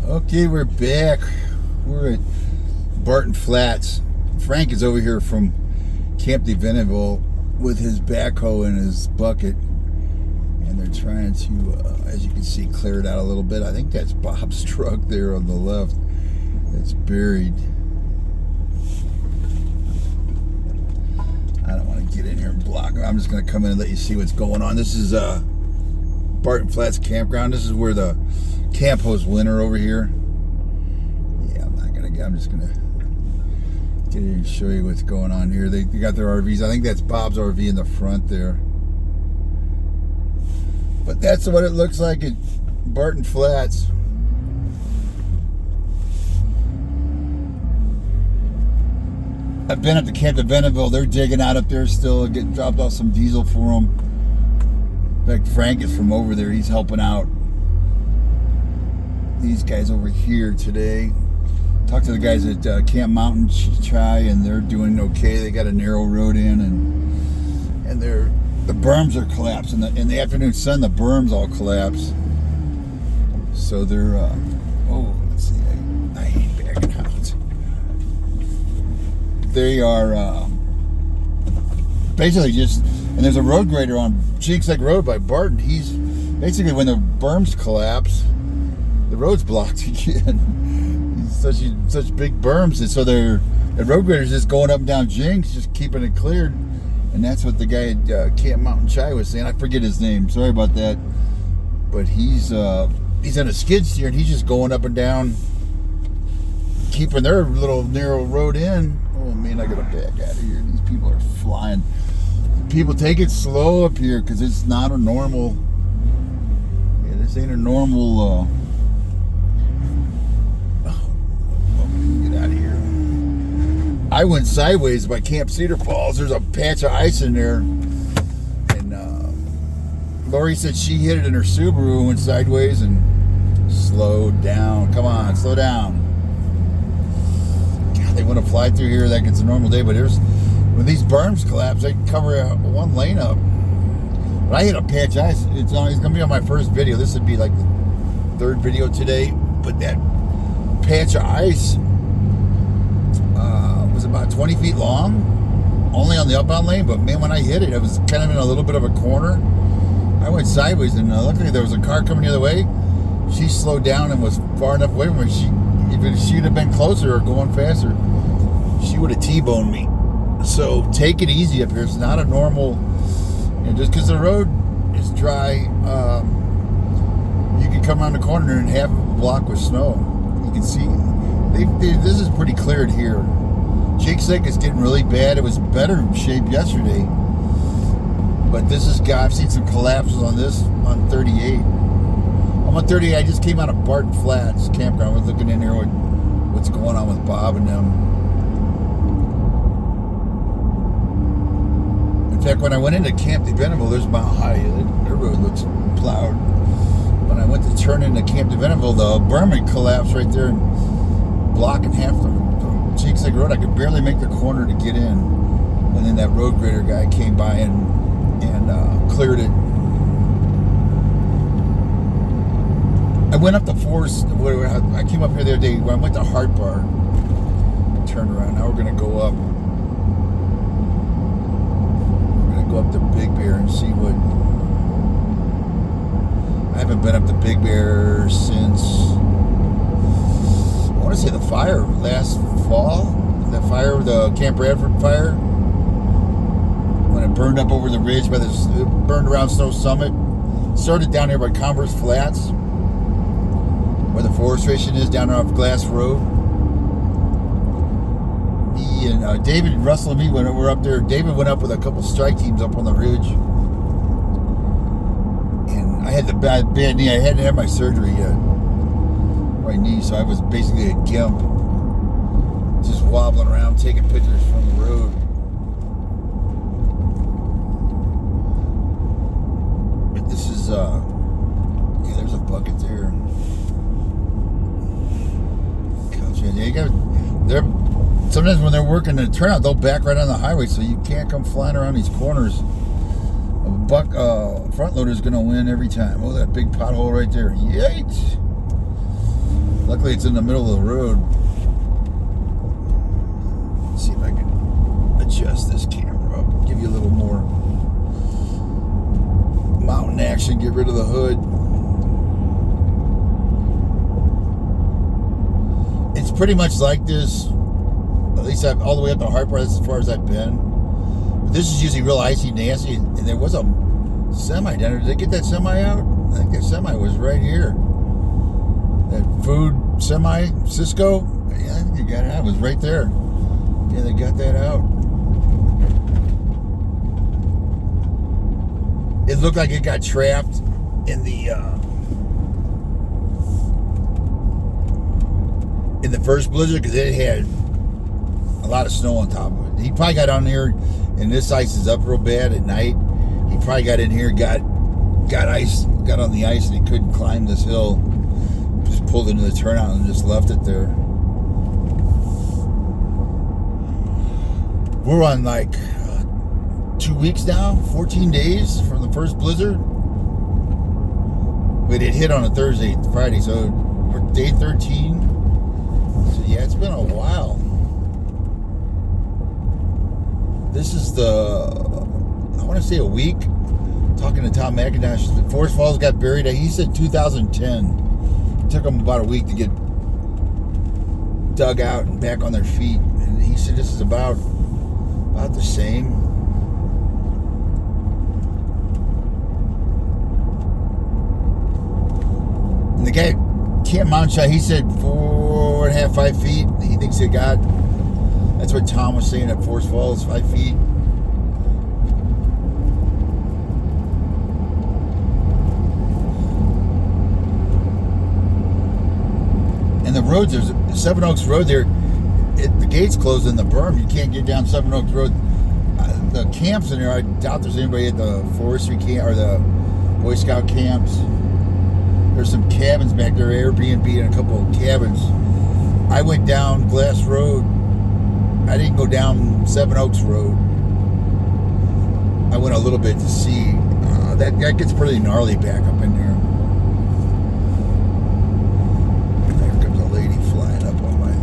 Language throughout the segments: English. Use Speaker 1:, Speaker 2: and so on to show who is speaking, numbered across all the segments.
Speaker 1: Okay, we're back. We're at Barton Flats. Frank is over here from Camp Venable with his backhoe and his bucket, and they're trying to, as you can see, clear it out a little bit. I think that's Bob's truck there on the left that's buried. I don't want to get in here and block it. I'm just going to come in and let you see what's going on. This is Barton Flats Campground. This is where the camp hosts winter over here. Yeah, I'm just gonna get in and show you what's going on here. They got their RVs. I think that's Bob's RV in the front there. But that's what it looks like at Barton Flats. I've been up to Camp Venable. They're digging out up there still. Getting dropped off some diesel for them. In fact, Frank is from over there. He's helping out these guys over here today. Talked to the guys at Camp Mountain Chai, and they're doing okay. They got a narrow road in, and the berms are collapsed. In the afternoon sun, the berms all collapse. So they're let's see. I hate backing out. They are basically just, and there's a road grader on Cheeks Lake Road by Barton. He's basically, when the berms collapse, the road's blocked again. Such big berms, and so the road grader's just going up and down Jinx, just keeping it cleared. And that's what the guy at Camp Mountain Chai was saying. I forget his name. Sorry about that. But he's on a skid steer, and he's just going up and down, keeping their little narrow road in. Oh man, I gotta back out of here. These people are flying. People, take it slow up here, because it's not a normal. Yeah, this ain't a normal. Get out of here. I went sideways by Camp Cedar Falls. There's a patch of ice in there, and Lori said she hit it in her Subaru and went sideways and slowed down. Come on, slow down. God, they want to fly through here like it's a normal day, but when these berms collapse, they cover one lane up. But I hit a patch of ice. It's going to be on my first video. This would be like the third video today. But that patch of ice was about 20 feet long, only on the outbound lane. But man, when I hit it, it was kind of in a little bit of a corner. I went sideways, and luckily there was a car coming the other way. She slowed down and was far enough away from me. If she'd have been closer or going faster, she would have T-boned me. So take it easy up here. It's not a normal, just because the road is dry, you can come around the corner and half a block with snow. You can see this is pretty cleared here. Cheeks Lake is getting really bad. It was better shape yesterday, but I've seen some collapses on this on 38. I'm on 38. I just came out of Barton Flats campground. I was looking in here what's going on with Bob and them. In fact, when I went into Camp Venable, there's Mount High. Their road looks plowed. When I went to turn into Camp Venable, the berm had collapsed right there and blocking half the Cheeks Lake Road. I could barely make the corner to get in. And then that road grader guy came by and cleared it. I went up the forest. I came up here the other day when I went to Hart Bar. Turned around. Now we're going to go up. Go up to Big Bear and see what. I haven't been up to Big Bear since, I want to say the fire last fall. The Camp Bradford fire, when it burned up over the ridge it burned around Snow Summit. Started down here by Converse Flats, where the forest station is, down there off Glass Road. Me and David, Russell, and me, when we were up there, David went up with a couple strike teams up on the ridge. And I had the bad knee. I hadn't had my surgery yet. My knee, so I was basically a gimp. Just wobbling around, taking pictures from the road. But this is, there's a bucket there. Sometimes when they're working the turnout, they'll back right on the highway, so you can't come flying around these corners. Front loader's going to win every time. Oh, that big pothole right there. Yikes. Luckily, it's in the middle of the road. Let's see if I can adjust this camera up, give you a little more mountain action, get rid of the hood. It's pretty much like this, at least all the way up to Harper, that's as far as I've been. But this is usually real icy, nasty, and there was a semi down there. Did they get that semi out? I think that semi was right here. That food semi, Cisco, yeah, I think they got it out. It was right there. Yeah, they got that out. It looked like it got trapped in the first blizzard because it had a lot of snow on top of it. He probably got on here, and this ice is up real bad at night. He probably got in here, got ice, got on the ice, and he couldn't climb this hill. Just pulled into the turnout and just left it there. We're on like 2 weeks now, 14 days from the first blizzard. But it hit on a Thursday, Friday, so we're day 13. So yeah, it's been a while. This is I want to say a week. Talking to Tom McIntosh, Forest Falls got buried. He said 2010. It took them about a week to get dug out and back on their feet. And he said this is about the same. And the guy, Camp Mount Shot, he said 4.5, 5 feet. He thinks it got. That's what Tom was saying at Forest Falls, 5 feet. And the roads, there's Seven Oaks Road there. The gate's closed in the berm. You can't get down Seven Oaks Road. The camps in there, I doubt there's anybody at the forestry camp or the Boy Scout camps. There's some cabins back there, Airbnb and a couple of cabins. I went down Glass Road. I didn't go down Seven Oaks Road. I went a little bit to see. That gets pretty gnarly back up in there. There comes a lady flying up on my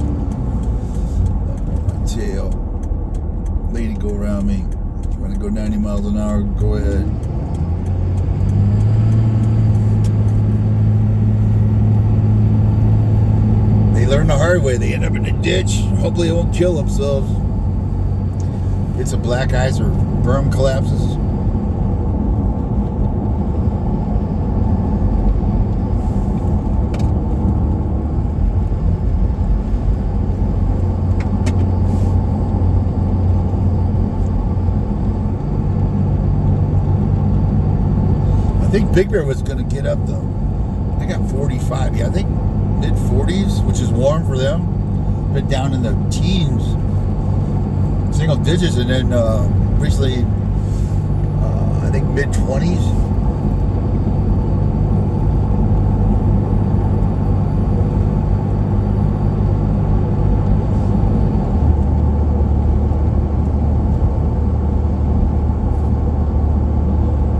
Speaker 1: tail. Lady, go around me. If you want to go 90 miles an hour, go ahead. They learn the hard way. They end up in a ditch. Hopefully they won't kill themselves. Get some black ice or berm collapses. I think Big Bear was going to get up though. I got 45. Yeah, I think mid 40s, which is warm for them. Been down in the teens, single digits, and then recently, I think mid 20s.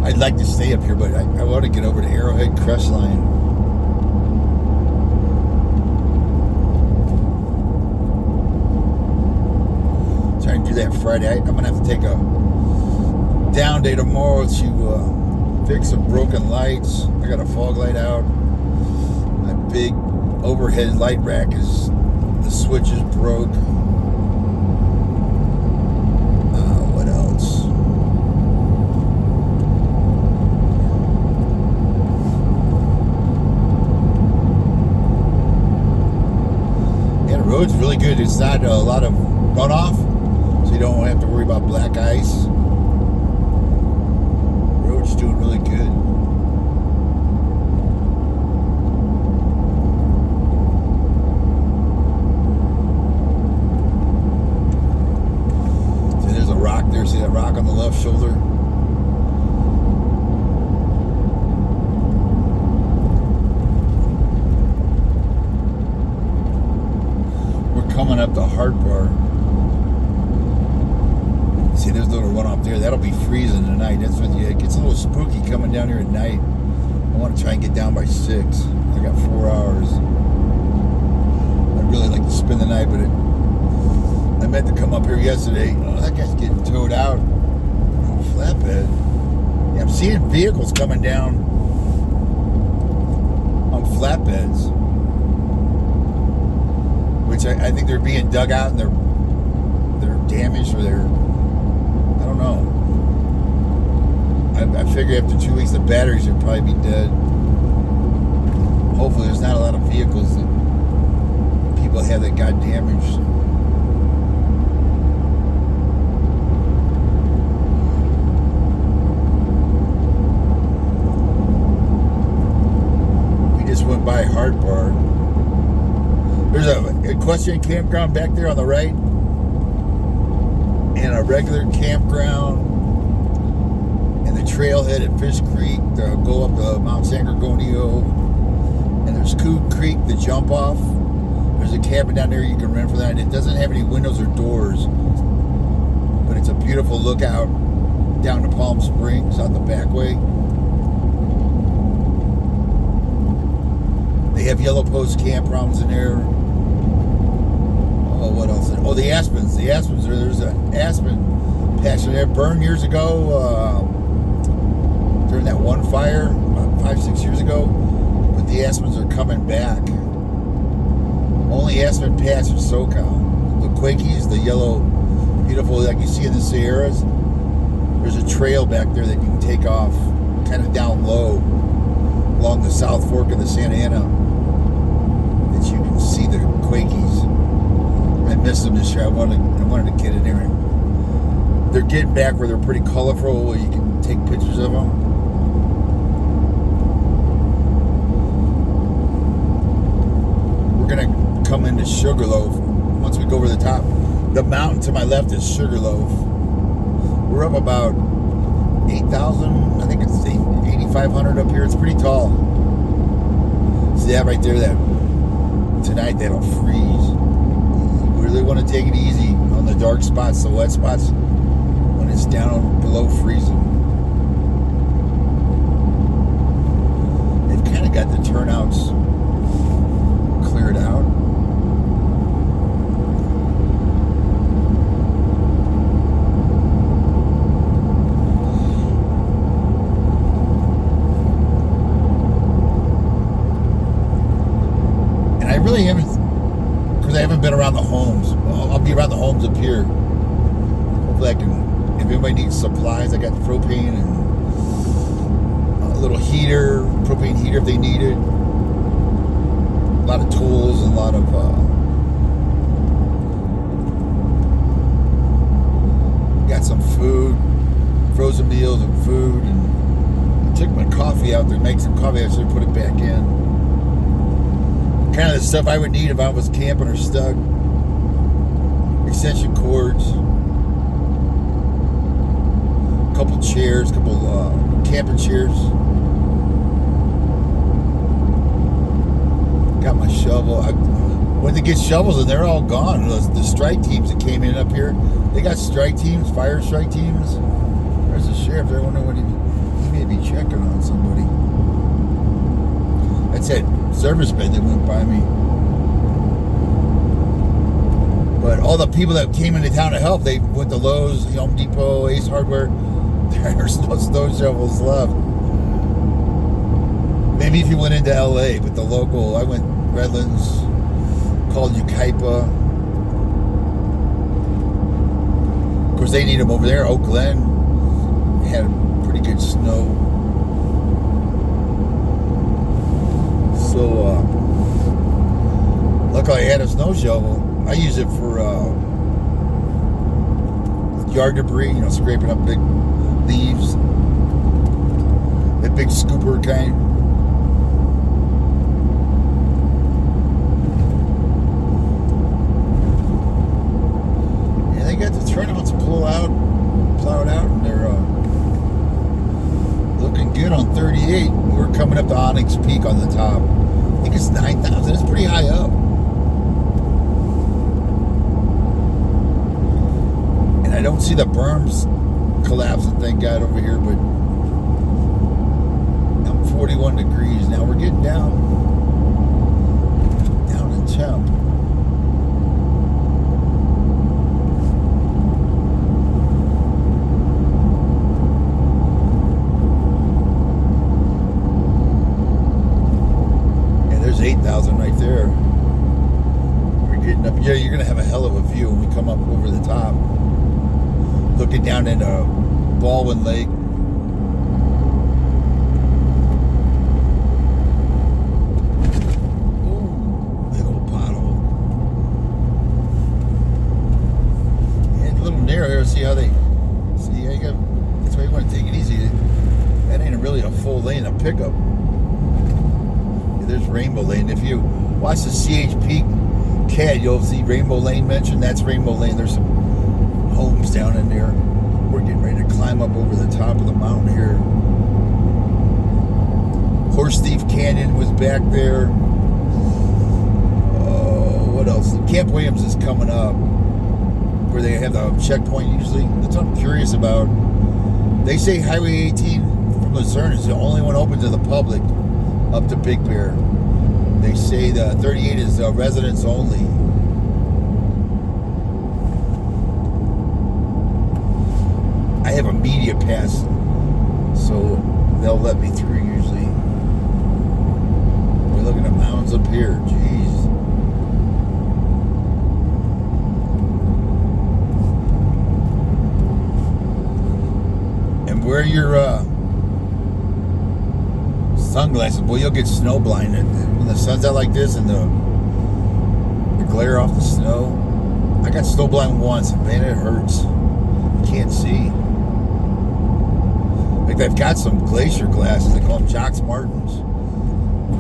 Speaker 1: I'd like to stay up here, but I want to get over to Arrowhead Crestline. Trying to do that Friday. I'm going to have to take a down day tomorrow to fix some broken lights. I got a fog light out. My big overhead light rack is, the switch is broke. What else? Road's really good. It's not a lot of runoff, so you don't have to worry about black ice. Road's doing really good. See, there's a rock there. See that rock on the left shoulder? Coming up the Hard Bar. See, there's a little runoff there. That'll be freezing tonight. That's what it gets a little spooky coming down here at night. I want to try and get down by 6. I got 4 hours. tonight, but I meant to come up here yesterday. Oh, that guy's getting towed out on a flatbed. Yeah, I'm seeing vehicles coming down on flatbeds, which I think they're being dug out and they're damaged or they're, I don't know. I figure after 2 weeks the batteries would probably be dead. Hopefully there's not a lot of vehicles that people have that got damaged. We just went by Hard Bar. There's a equestrian campground back there on the right, and a regular campground, and the trailhead at Fish Creek to go up to Mount San Gorgonio, and there's Coon Creek, the jump off. There's a cabin down there you can rent for that, and it doesn't have any windows or doors, but it's a beautiful lookout down to Palm Springs out the back way. They have Yellow Post campgrounds in there. Oh, what else? Oh, the Aspens. The Aspens. There's an aspen patch in there. Burned years ago during that one fire about 5-6 years ago. But the Aspens are coming back. Only aspen patch in SoCal. The Quakies, the yellow, beautiful, like you see in the Sierras. There's a trail back there that you can take off kind of down low along the South Fork of the Santa Ana that you can see the Quakies. I missed them this year. I wanted to get in there. And they're getting back where they're pretty colorful, where you can take pictures of them. We're going to come into Sugarloaf. Once we go over the top, the mountain to my left is Sugarloaf. We're up about 8,000, I think it's 8,500 up here. It's pretty tall. See that right there? That tonight that'll freeze. You really want to take it easy on the dark spots, the wet spots, when it's down below freezing. They've kind of got the turnouts cleared out. And I really haven't, because I haven't been around the homes. I'll be around the homes up here. Hopefully I can, if anybody needs supplies, I got propane and a little heater, propane heater if they need it. A lot of tools and a lot of got some food, frozen meals and food, and I took my coffee out there, make some coffee, I should put it back in. Kind of the stuff I would need if I was camping or stuck. Extension cords, a couple chairs, camping chairs. Got my shovel. I went to get shovels and they're all gone. The strike teams that came in up here, they got strike teams, fire strike teams. There's the sheriff there. I wonder what he may be checking on somebody. That's that service bed that went by me. But all the people that came into town to help, they went to Lowe's, Home Depot, Ace Hardware. There's no snow shovels left. Maybe if you went into LA, but the local, I went Redlands, called Ukaipa. Of course, they need them over there. Oak Glen had pretty good snow. So, luckily I had a snow shovel. I use it for yard debris, scraping up big leaves. That big scooper kind. Yeah, they got the turnouts plowed out, and they're looking good on 38. We're coming up to Onyx Peak on the top. I think it's 9,000. It's pretty high up. I don't see the berms collapsing, thank God, over here, but I'm 41 degrees. Now we're getting down in temp. 9,000 right there. We're getting up. Yeah, you're gonna have a hell of a view when we come up over the top, looking down into Baldwin Lake. Ooh, big old pothole. Yeah, a little narrow here. See how they. See, yeah, you got. That's why you want to take it easy. That ain't really a full lane of pickup. Yeah, there's Rainbow Lane. If you watch the CHP CAD, you'll see Rainbow Lane mentioned. That's Rainbow Lane. There's some homes down in there. We're getting ready to climb up over the top of the mountain here. Horse Thief Canyon was back there. What else? Camp Williams is coming up, where they have the checkpoint usually. That's what I'm curious about. They say Highway 18 from Luzerne is the only one open to the public up to Big Bear. They say the 38 is residents only. I have a media pass, so they'll let me through usually. We're looking at mountains up here. Jeez. And wear your sunglasses. Boy, you'll get snow blinded when the sun's out like this and the glare off the snow. I got snow blind once, and man, it hurts. Can't see. Like, they've got some glacier glasses. They call them Jocks Martens.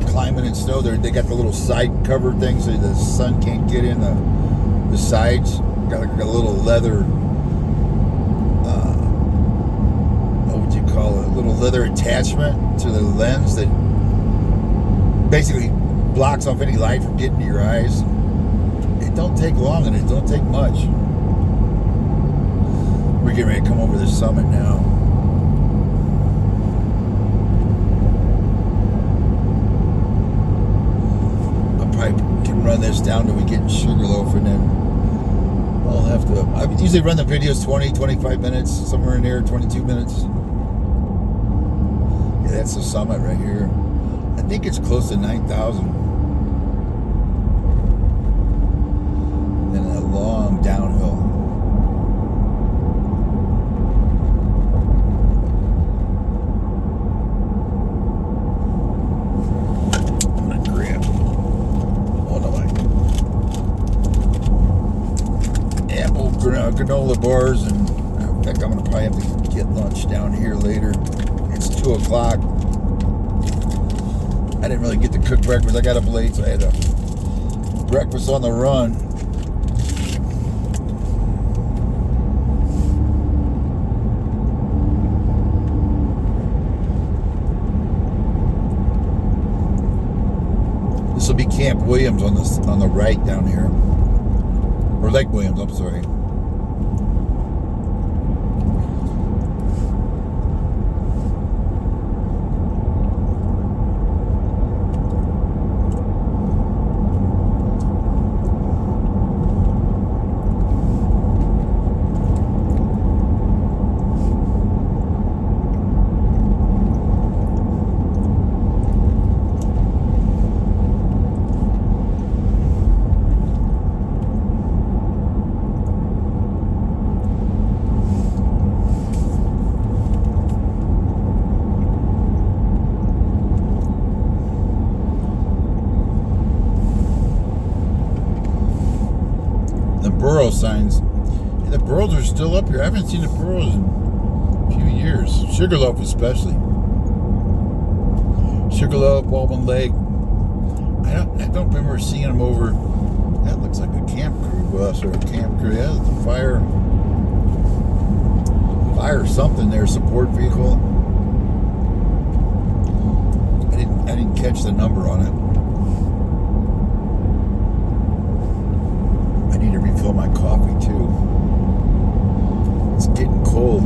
Speaker 1: For climbing in snow, they got the little side cover thing so the sun can't get in the sides. Got like a little leather, what would you call it? A little leather attachment to the lens that basically blocks off any light from getting to your eyes. It don't take long and it don't take much. We're getting ready to come over the summit now. I probably can run this down till we get in Sugarloaf, and then I'll have to. I usually run the videos 20, 25 minutes, somewhere in there, 22 minutes. Yeah, that's the summit right here. I think it's close to 9,000. Then a long downhill. Granola bars, and in fact I'm gonna probably have to get lunch down here later. It's 2 o'clock. I didn't really get to cook breakfast. I got up late, so I had a breakfast on the run. This will be Camp Williams on the right down here, or Lake Williams. I'm sorry. Burro signs. Yeah, the burros are still up here. I haven't seen the burros in a few years. Sugarloaf especially. Sugarloaf, Baldwin Lake. I don't remember seeing them over. That looks like a camp crew bus or a camp crew. Yeah, it's a fire something there, support vehicle. I didn't catch the number on it. I need to refill my coffee too. It's getting cold.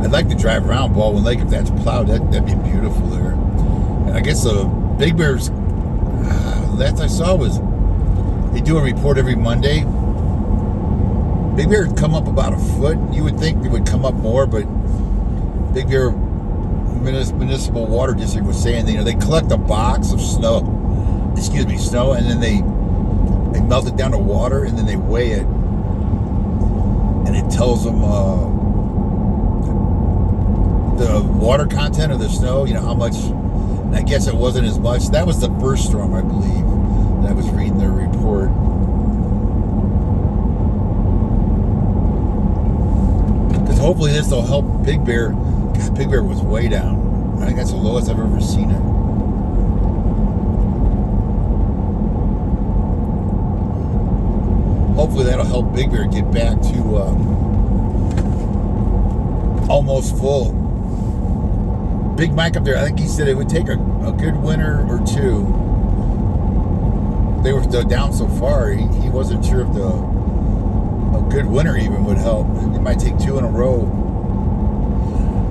Speaker 1: I'd like to drive around Baldwin Lake if that's plowed. That'd be beautiful there. And I guess the Big Bears, last I saw was they do a report every Monday. Big Bear would come up about a foot. You would think it would come up more, but Big Bear Municipal Water District was saying that, they collect a box of snow, and then they melt it down to water, and then they weigh it, and it tells them the water content of the snow, how much. And I guess it wasn't as much. That was the first storm, I believe, that I was reading their report. Because hopefully this will help Big Bear. God, Big Bear was way down. I think that's the lowest I've ever seen it. Hopefully that'll help Big Bear get back to almost full. Big Mike up there, I think he said it would take a good winter or two. They were down so far, he wasn't sure if a good winter even would help. It might take 2 in a row.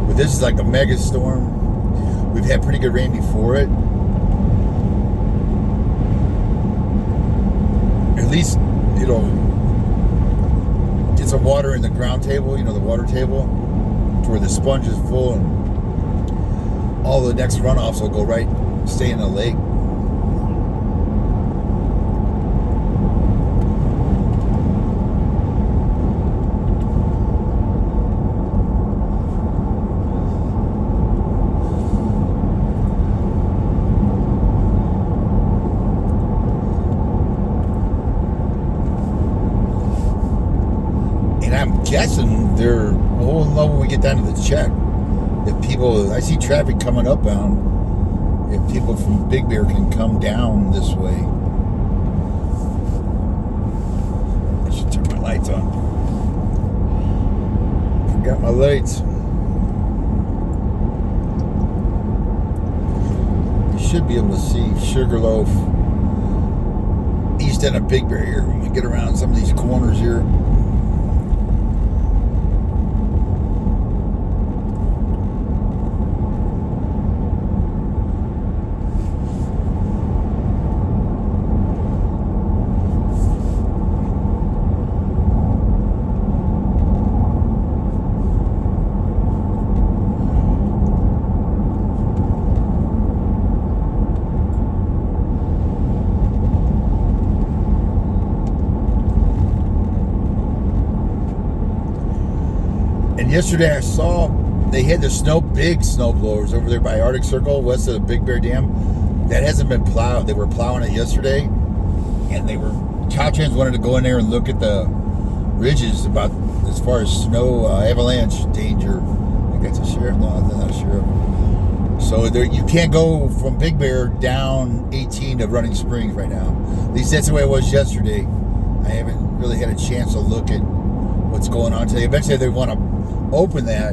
Speaker 1: But this is like a mega storm. We've had pretty good rain before it. At least it'll get some water in the ground table, the water table, to where the sponge is full, and all the next runoffs will go stay in the lake. And I'm guessing they're holding low when we get down to the check. If people, I see traffic coming upbound, if people from Big Bear can come down this way. I should turn my lights on. Forgot my lights. You should be able to see Sugarloaf, east end of Big Bear here. When we get around some of these corners here. And yesterday I saw they had the big snow blowers over there by Arctic Circle, west of the Big Bear Dam. That hasn't been plowed. They were plowing it yesterday, and Caltrans wanted to go in there and look at the ridges about as far as snow avalanche danger. I think that's a sheriff. No, I'm not a sheriff. So you can't go from Big Bear down 18 to Running Springs right now. At least that's the way it was yesterday. I haven't really had a chance to look at what's going on today. Eventually they want to open that,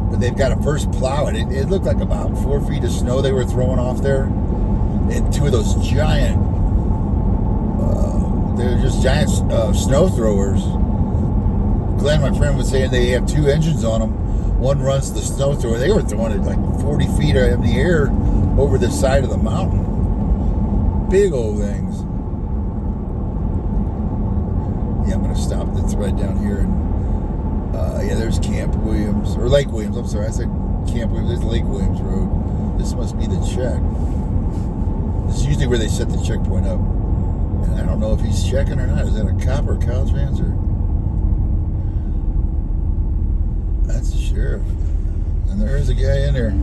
Speaker 1: but they've got to first plow it. It looked like about 4 feet of snow they were throwing off there, and 2 of those giant they're just giant snow throwers. Glenn, my friend, was saying they have 2 engines on them. One runs the snow thrower. They were throwing it like 40 feet in the air over the side of the mountain. Big old things. Yeah, I'm gonna stop the thread down here and yeah, there's Camp Williams, or Lake Williams, I'm sorry, I said Camp Williams, there's Lake Williams Road. This must be the check. This is usually where they set the checkpoint up. And I don't know if he's checking or not. Is that a cop or Caltrans, or? That's the sheriff. And there is a guy in there.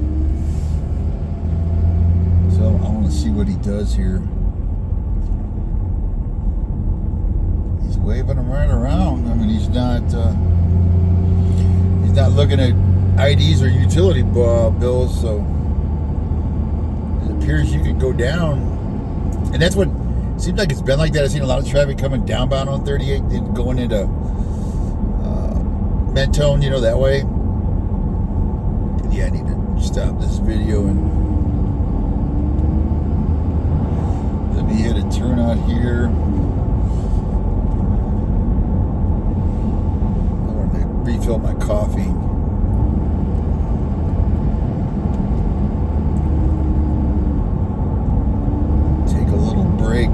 Speaker 1: So I want to see what he does here. He's waving them right around. I mean, he's not looking at IDs or utility bills, so it appears you could go down. And that's what it seems like. It's been like that. I've seen a lot of traffic coming downbound on 38 and going into Mentone, that way. And yeah, I need to stop this video and let me hit a turnout here. Refill my coffee. Take a little break.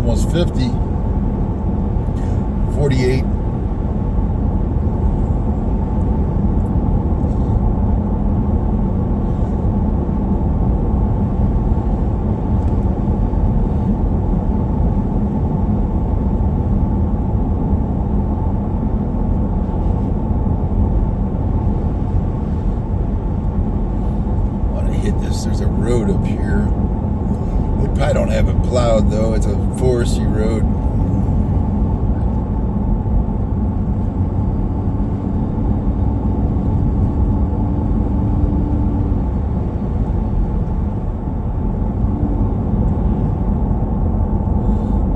Speaker 1: almost 50. 48. There's a road up here. They probably don't have it plowed though. It's a foresty road.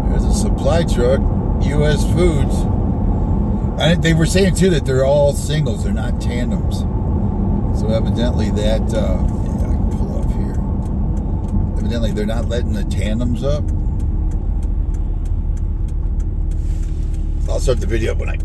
Speaker 1: There's a supply truck, U.S. Foods. And they were saying too that they're all singles. They're not tandems. So evidently that evidently they're not letting the tandems up. I'll start the video up when I